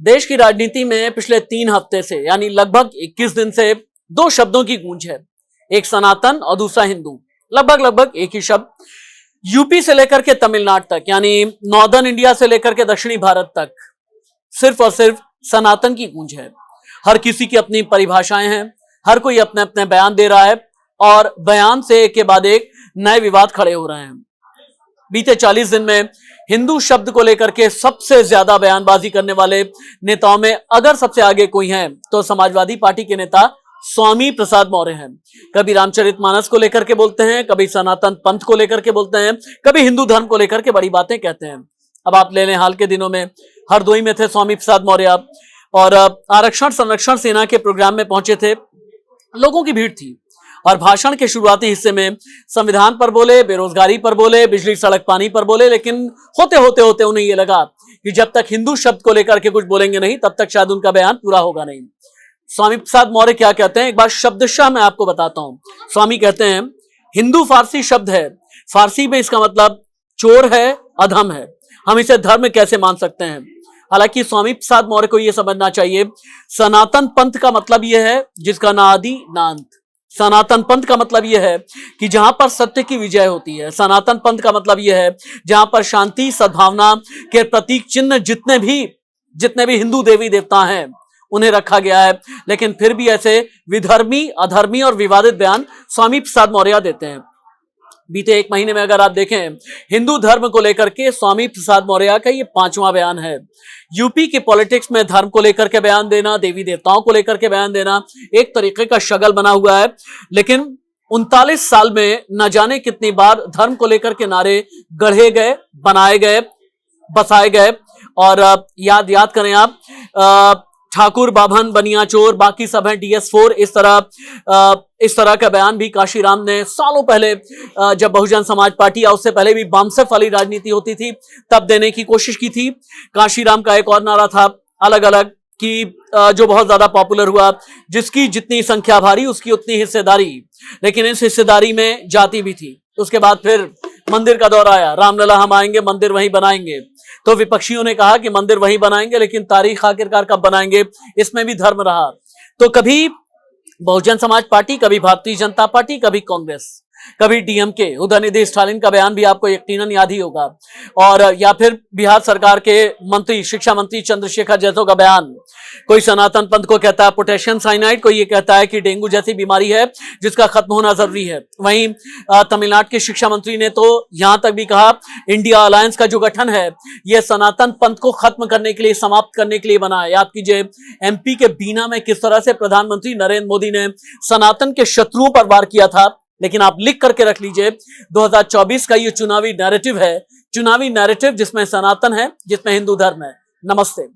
देश की राजनीति में पिछले 3 हफ्ते से यानी लगभग 21 दिन से दो शब्दों की गूंज है। एक सनातन और दूसरा हिंदू। लगभग एक ही शब्द। यूपी से लेकर के तमिलनाडु तक यानी नॉर्दर्न इंडिया से लेकर के दक्षिणी भारत तक सिर्फ और सिर्फ सनातन की गूंज है। हर किसी की अपनी परिभाषाएं हैं, हर कोई अपने अपने बयान दे रहा है और बयान से एक के बाद एक नए विवाद खड़े हो रहे हैं। बीते 40 दिन में हिंदू शब्द को लेकर के सबसे ज्यादा बयानबाजी करने वाले नेताओं में अगर सबसे आगे कोई है तो समाजवादी पार्टी के नेता स्वामी प्रसाद मौर्य हैं। कभी रामचरितमानस को लेकर के बोलते हैं, कभी सनातन पंथ को लेकर के बोलते हैं, कभी हिंदू धर्म को लेकर के बड़ी बातें कहते हैं। अब आप ले लें, हाल के दिनों में हरदोई में थे स्वामी प्रसाद मौर्य और आरक्षण संरक्षण सेना के प्रोग्राम में पहुंचे थे। लोगों की भीड़ थी और भाषण के शुरुआती हिस्से में संविधान पर बोले, बेरोजगारी पर बोले, बिजली सड़क पानी पर बोले, लेकिन होते होते उन्हें यह लगा कि जब तक हिंदू शब्द को लेकर के कुछ बोलेंगे नहीं तब तक शायद उनका बयान पूरा होगा नहीं। स्वामी प्रसाद मौर्य क्या कहते हैं, एक बार शब्दशः मैं आपको बताता हूं। स्वामी कहते हैं, हिंदू फारसी शब्द है, फारसी में इसका मतलब चोर है, अधम है, हम इसे धर्म कैसे मान सकते हैं। हालांकि स्वामी प्रसाद मौर्य को यह समझना चाहिए, सनातन पंथ का मतलब यह है जिसका ना आदि ना अंत। सनातन पंथ का मतलब यह है कि जहां पर सत्य की विजय होती है। सनातन पंथ का मतलब यह है जहां पर शांति सद्भावना के प्रतीक चिन्ह जितने भी हिंदू देवी देवता हैं उन्हें रखा गया है। लेकिन फिर भी ऐसे विधर्मी, अधर्मी और विवादित बयान स्वामी प्रसाद मौर्य देते हैं। बीते 1 महीने में अगर आप देखें, हिंदू धर्म को लेकर के स्वामी प्रसाद मौर्य का ये 5वां बयान है। यूपी की पॉलिटिक्स में धर्म को लेकर के बयान देना, देवी देवताओं को लेकर के बयान देना एक तरीके का शगल बना हुआ है। लेकिन 39 साल में न जाने कितनी बार धर्म को लेकर के नारे गढ़े गए, बनाए गए, बसाए गए। और याद करें आप, ठाकुर, बाभन, बनियाचोर, बाकी सब हैं DS4, इस तरह का बयान भी काशीराम ने सालों पहले, जब बहुजन समाज पार्टी या उससे पहले भी बामसेफ वाली राजनीति होती थी तब देने की कोशिश की थी। काशीराम का एक और नारा था अलग अलग कि जो बहुत ज्यादा पॉपुलर हुआ, जिसकी जितनी संख्या भारी उसकी उतनी हिस्सेदारी। लेकिन इस हिस्सेदारी में जाति भी थी। उसके बाद फिर मंदिर का दौर आया, रामलला हम आएंगे, मंदिर वहीं बनाएंगे। तो विपक्षियों ने कहा कि मंदिर वहीं बनाएंगे, लेकिन तारीख आखिरकार कब बनाएंगे, इसमें भी धर्म रहा। तो कभी बहुजन समाज पार्टी, कभी भारतीय जनता पार्टी, कभी कांग्रेस, कभी DMK। उदयनिधि स्टालिन का बयान भी आपको यकीनन याद ही होगा। और या फिर बिहार सरकार के मंत्री, शिक्षा मंत्री चंद्रशेखर जैसों का बयान। कोई सनातन पंथ को कहता है पोटेशियम साइनाइड, कोई ये कहता है कि डेंगू जैसी बीमारी है जिसका खत्म होना जरूरी है। वहीं तमिलनाडु के शिक्षा मंत्री ने तो यहां तक भी कहा, इंडिया अलायंस का जो गठन है यह सनातन पंथ को खत्म करने के लिए, समाप्त करने के लिए बना है। याद कीजिए MP के बीना में किस तरह से प्रधानमंत्री नरेंद्र मोदी ने सनातन के शत्रुओं पर वार किया था। लेकिन आप लिख करके रख लीजिए, 2024 का ये चुनावी नैरेटिव है, चुनावी नैरेटिव जिसमें सनातन है, जिसमें हिंदू धर्म है। नमस्ते।